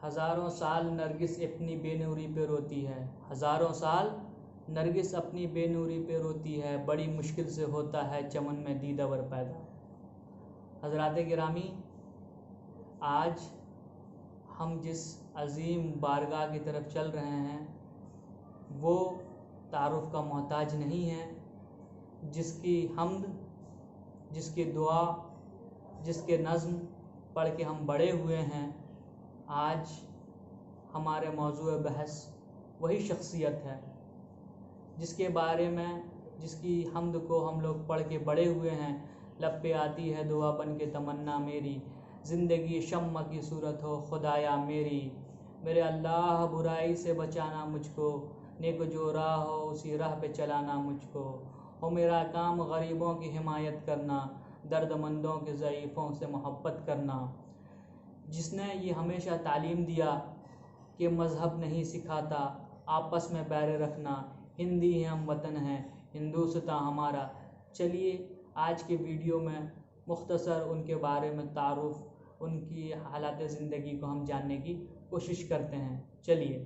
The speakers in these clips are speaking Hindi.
हज़ारों साल नरगिस अपनी बेनूरी पे रोती है, हज़ारों साल नरगिस अपनी बेनूरी पे रोती है, बड़ी मुश्किल से होता है चमन में दीदावर पैदा। हज़रात गिरामी, आज हम जिस अज़ीम बारगाह की तरफ चल रहे हैं वो तारुफ़ का मोहताज नहीं है, जिसकी हम्द, जिसकी दुआ, जिसके नज़्म पढ़ के हम बड़े हुए हैं। आज हमारे मौज़ूअ बहस वही शख्सियत है जिसके बारे में, जिसकी हम्द को हम लोग पढ़ के बड़े हुए हैं। लब पे आती है दुआ बन के तमन्ना मेरी, ज़िंदगी शम्मा की सूरत हो खुदाया मेरी। मेरे अल्लाह बुराई से बचाना मुझको, नेक जो राह हो उसी राह पे चलाना मुझको। हो मेरा काम गरीबों की हिमायत करना, दर्दमंदों के ज़ईफ़ों से मोहब्बत करना। जिसने ये हमेशा तालीम दिया कि मज़हब नहीं सिखाता, आपस में बैर रखना, हिंदी है हम वतन हैं, हिंदुस्तां हमारा। चलिए आज के वीडियो में मुख्तसर उनके बारे में तारुफ़, उनकी हालात ज़िंदगी को हम जानने की कोशिश करते हैं। चलिए।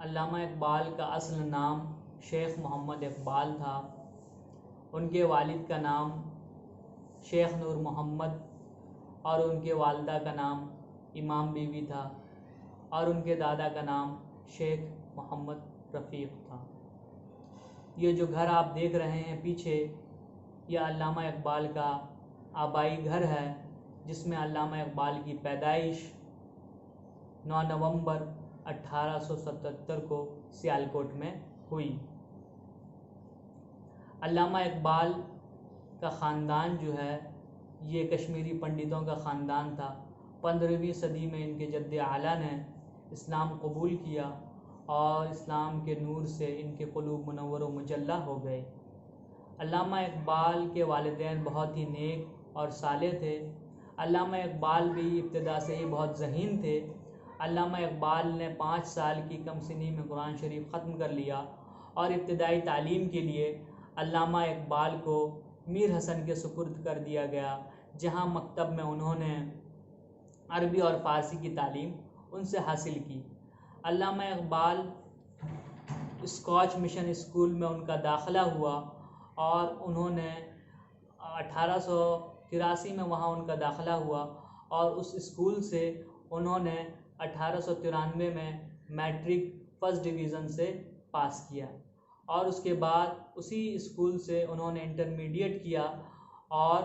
अल्लामा इकबाल का असल नाम शेख मोहम्मद इकबाल था। उनके वालिद का नाम शेख नूर मोहम्मद और उनके वालदा का नाम इमाम बीवी था और उनके दादा का नाम शेख मोहम्मद रफ़ीक था। ये जो घर आप देख रहे हैं पीछे, यह अल्लामा इकबाल का आबाई घर है, जिसमें अल्लामा इकबाल की पैदाइश 9 नवंबर 1877 को सियालकोट में हुई। अल्लामा इकबाल का ख़ानदान जो है ये कश्मीरी पंडितों का ख़ानदान था। 15वीं सदी में इनके जद्द आला ने इस्लाम कबूल किया और इस्लाम के नूर से इनके क़ुलूब मुनव्वर व मुजल्ला हो गए। अल्लामा इकबाल के वालिदैन बहुत ही नेक और साले थे। अल्लामा इकबाल भी इब्तिदा से ही बहुत ज़हीन थे। अल्लामा इकबाल ने 5 साल की कम सिनी में कुरान शरीफ ख़त्म कर लिया और इब्तिदाई तालीम के लिए अल्लामा इकबाल को मीर हसन के सुपुर्द कर दिया गया, जहाँ मकतब में उन्होंने अरबी और फ़ारसी की तालीम उनसे हासिल की। अल्लामा इकबाल स्कॉच मिशन स्कूल में उनका दाखिला हुआ और उन्होंने 1883 में वहाँ उनका दाखिला हुआ और उस स्कूल से उन्होंने 1893 में मैट्रिक फर्स्ट डिवीज़न से पास किया और उसके बाद उसी स्कूल से उन्होंने इंटरमीडिएट किया और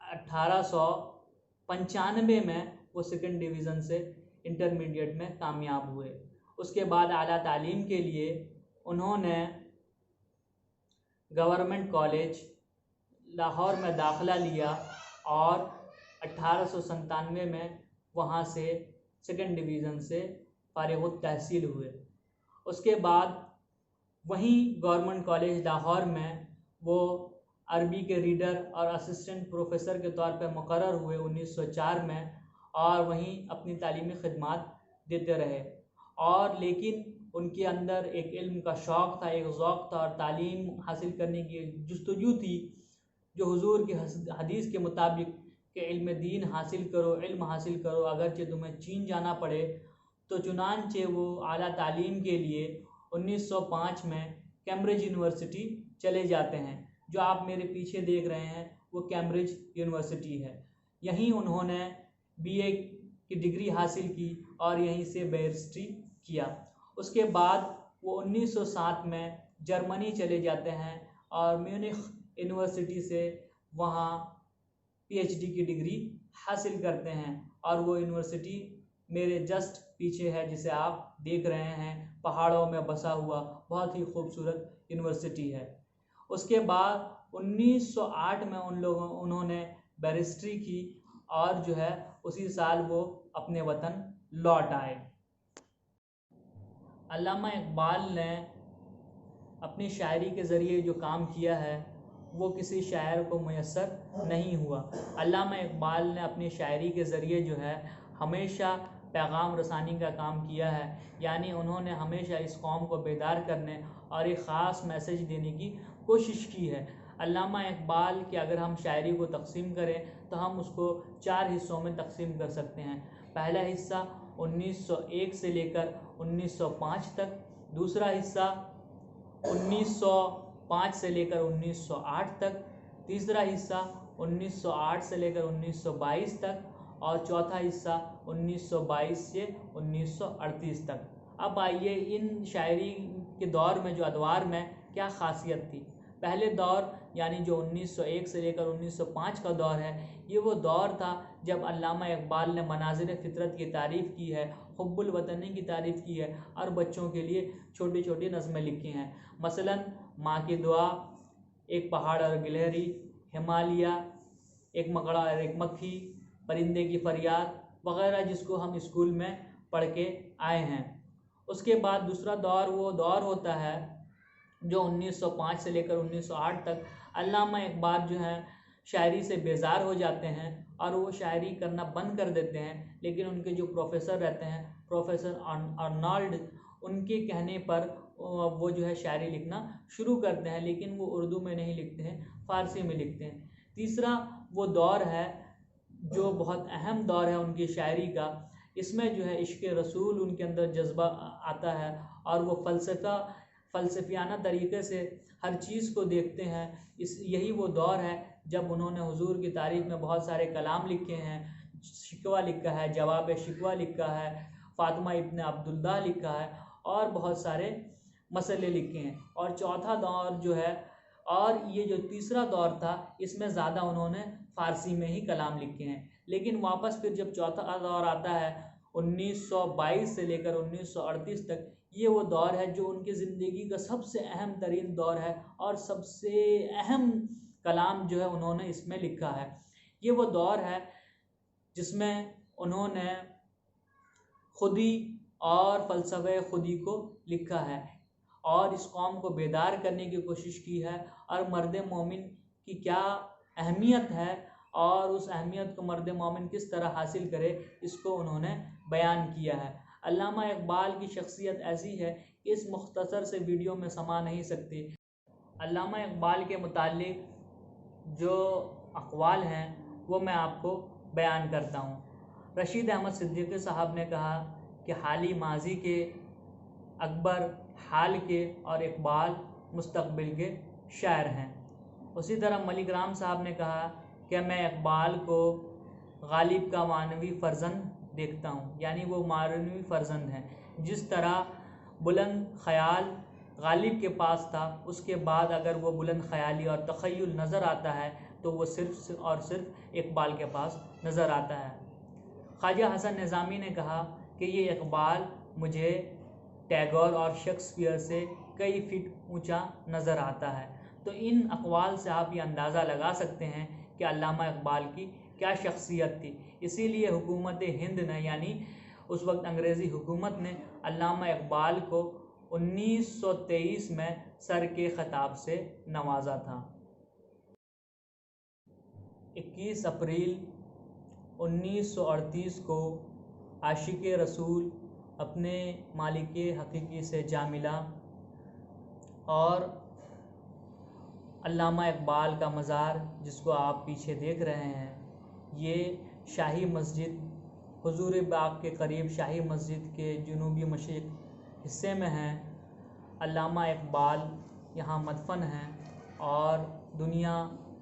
1895 में वो सेकंड डिवीज़न से इंटरमीडिएट में कामयाब हुए। उसके बाद आला तालीम के लिए उन्होंने गवर्नमेंट कॉलेज लाहौर में दाखिला लिया और 1897 में वहाँ से सेकंड डिवीज़न से फारिग़ुत तहसील हुए। उसके बाद वहीं गवर्नमेंट कॉलेज लाहौर में वो अरबी के रीडर और असिस्टेंट प्रोफेसर के तौर पर मुकर्रर हुए 1904 में और वहीं अपनी तालीमी खिदमात देते रहे। और लेकिन उनके अंदर एक इल्म का शौक़ था, एक ज़ौक़ था और तालीम हासिल करने की जुस्तजू थी, जो हुजूर के हदीस के मुताबिक कि इल्म दीन हासिल करो, इल्म हासिल करो, अगरचे तुम्हें चीन जाना पड़े। तो चुनांचे वो आला तालीम के लिए 1905 में कैम्ब्रिज यूनिवर्सिटी चले जाते हैं। जो आप मेरे पीछे देख रहे हैं वो कैम्ब्रिज यूनिवर्सिटी है। यहीं उन्होंने बीए की डिग्री हासिल की और यहीं से बैरिस्ट्री किया। उसके बाद वो 1907 में जर्मनी चले जाते हैं और म्यूनिख यूनिवर्सिटी से वहाँ पीएचडी की डिग्री हासिल करते हैं और वो यूनिवर्सिटी मेरे जस्ट पीछे है, जिसे आप देख रहे हैं, पहाड़ों में बसा हुआ बहुत ही खूबसूरत यूनिवर्सिटी है। उसके बाद 1908 में उन्होंने बैरिस्ट्री की और जो है उसी साल वो अपने वतन लौट आए। अल्लामा इकबाल ने अपनी शायरी के ज़रिए जो काम किया है वो किसी शायर को मुयस्सर नहीं हुआ। अल्लामा इकबाल ने अपनी शायरी के ज़रिए जो है हमेशा पैगाम रसानी का काम किया है, यानी उन्होंने हमेशा इस कौम को बेदार करने और एक ख़ास मैसेज देने की कोशिश की है। अल्लामा इकबाल की अगर हम शायरी को तकसीम करें तो हम उसको 4 हिस्सों में तकसीम कर सकते हैं। पहला हिस्सा 1901 से लेकर 1905 तक, दूसरा हिस्सा 1905 से लेकर 1908 तक, तीसरा हिस्सा 1908 से लेकर 1922 तक और चौथा हिस्सा 1922 से 1938 तक। अब आइए इन शायरी के दौर में जो अदवार में क्या खासियत थी। पहले दौर यानी जो 1901 से लेकर 1905 का दौर है, ये वो दौर था जब अल्लामा इकबाल ने मनाज़िर फ़ितरत की तारीफ़ की है, हुब्बुल वतनी की तारीफ़ की है और बच्चों के लिए छोटी छोटी नज़में लिखी हैं। मसलन माँ की दुआ, एक पहाड़ और गिलहरी, हिमालय, एक मकड़ा और एक मक्खी, परिंदे की फरियाद वगैरह, जिसको हम स्कूल में पढ़ के आए हैं। उसके बाद दूसरा दौर वो दौर होता है जो 1905 से लेकर 1908 तक अल्लामा इकबाल जो हैं शायरी से बेजार हो जाते हैं और वो शायरी करना बंद कर देते हैं। लेकिन उनके जो प्रोफेसर रहते हैं, प्रोफेसर अर्नल्ड, उनके कहने पर वो जो है शायरी लिखना शुरू करते हैं, लेकिन वो उर्दू में नहीं लिखते हैं, फ़ारसी में लिखते हैं। तीसरा वो दौर है जो बहुत अहम दौर है उनकी शायरी का। इसमें जो है इश्क़ रसूल उनके अंदर जज्बा आता है और वो फ़लसफ़ियाना तरीक़े से हर चीज़ को देखते हैं। यही वो दौर है जब उन्होंने हुजूर की तारीफ़ में बहुत सारे कलाम लिखे हैं, शिकवा लिखा है, जवाब शिकवा लिखा है, फ़ातिमा इब्न अब्दुल्ला लिखा है और बहुत सारे मसले लिखे हैं। और चौथा दौर जो है, और ये जो तीसरा दौर था, इसमें ज़्यादा उन्होंने फ़ारसी में ही कलाम लिखे हैं। लेकिन वापस फिर जब चौथा दौर आता है 1922 से लेकर 1938 तक, ये वो दौर है जो उनकी ज़िंदगी का सबसे अहम तरीन दौर है और सबसे अहम कलाम जो है उन्होंने इसमें लिखा है। ये वो दौर है जिसमें उन्होंने खुदी और फ़लसफ़े खुदी को लिखा है और इस कौम को बेदार करने की कोशिश की है और मर्द मोमिन की क्या अहमियत है और उस अहमियत को मर्द मोमिन किस तरह हासिल करे, इसको उन्होंने बयान किया है। अल्लामा इकबाल की शख्सियत ऐसी है कि इस मुख्तसर से वीडियो में समा नहीं सकती। अल्लामा इकबाल के मुताल्लिक़ जो अक़वाल हैं वो मैं आपको बयान करता हूँ। रशीद अहमद सिद्दीकी साहब ने कहा कि हाली माजी के, अकबर हाल के और इकबाल मुस्तक़बिल के शायर हैं। उसी तरह मलिक राम साहब ने कहा कि मैं इकबाल को गालिब का मानवी फ़र्जंद देखता हूँ, यानी वो मानवी फ़र्जंद हैं। जिस तरह बुलंद ख़याल गालिब के पास था, उसके बाद अगर वो बुलंद ख़याली और तख़य्युल नज़र आता है तो वो सिर्फ़ और सिर्फ इकबाल के पास नज़र आता है। ख्वाजा हसन निज़ामी ने कहा कि ये इकबाल मुझे टैगोर और शेक्सपियर से कई फीट ऊंचा नज़र आता है। तो इन अक़वाल से आप ये अंदाज़ा लगा सकते हैं कि अल्लामा इकबाल की क्या शख्सियत थी। इसीलिए हुकूमत हिंद ने, यानी उस वक्त अंग्रेज़ी हुकूमत ने, अल्लामा इकबाल को 1923 में सर के ख़िताब से नवाजा था। 21 अप्रैल 1938 को आशिक़े रसूल अपने मालिके हकीकी से जा मिला और अल्लामा इकबाल का मज़ार, जिसको आप पीछे देख रहे हैं, ये शाही मस्जिद हुजूर बाग के करीब शाही मस्जिद के जुनूबी मशरिक़ हिस्से में है। अल्लामा इकबाल यहाँ मदफन हैं और दुनिया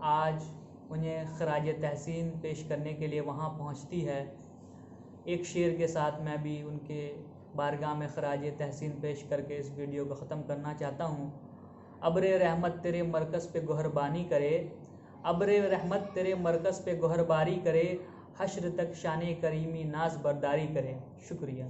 आज उन्हें ख़राज तहसीन पेश करने के लिए वहाँ पहुँचती है। एक शेर के साथ मैं भी उनके बारगाह में ख़राज तहसीन पेश करके इस वीडियो को ख़त्म करना चाहता हूँ। अब्रे रहमत तेरे मरकज़ पे गोहरबानी करे, अब्रे रहमत तेरे मरकज़ पे गोहरबारी करे, हश्र तक शान करीमी नाज बरदारी करे। शुक्रिया।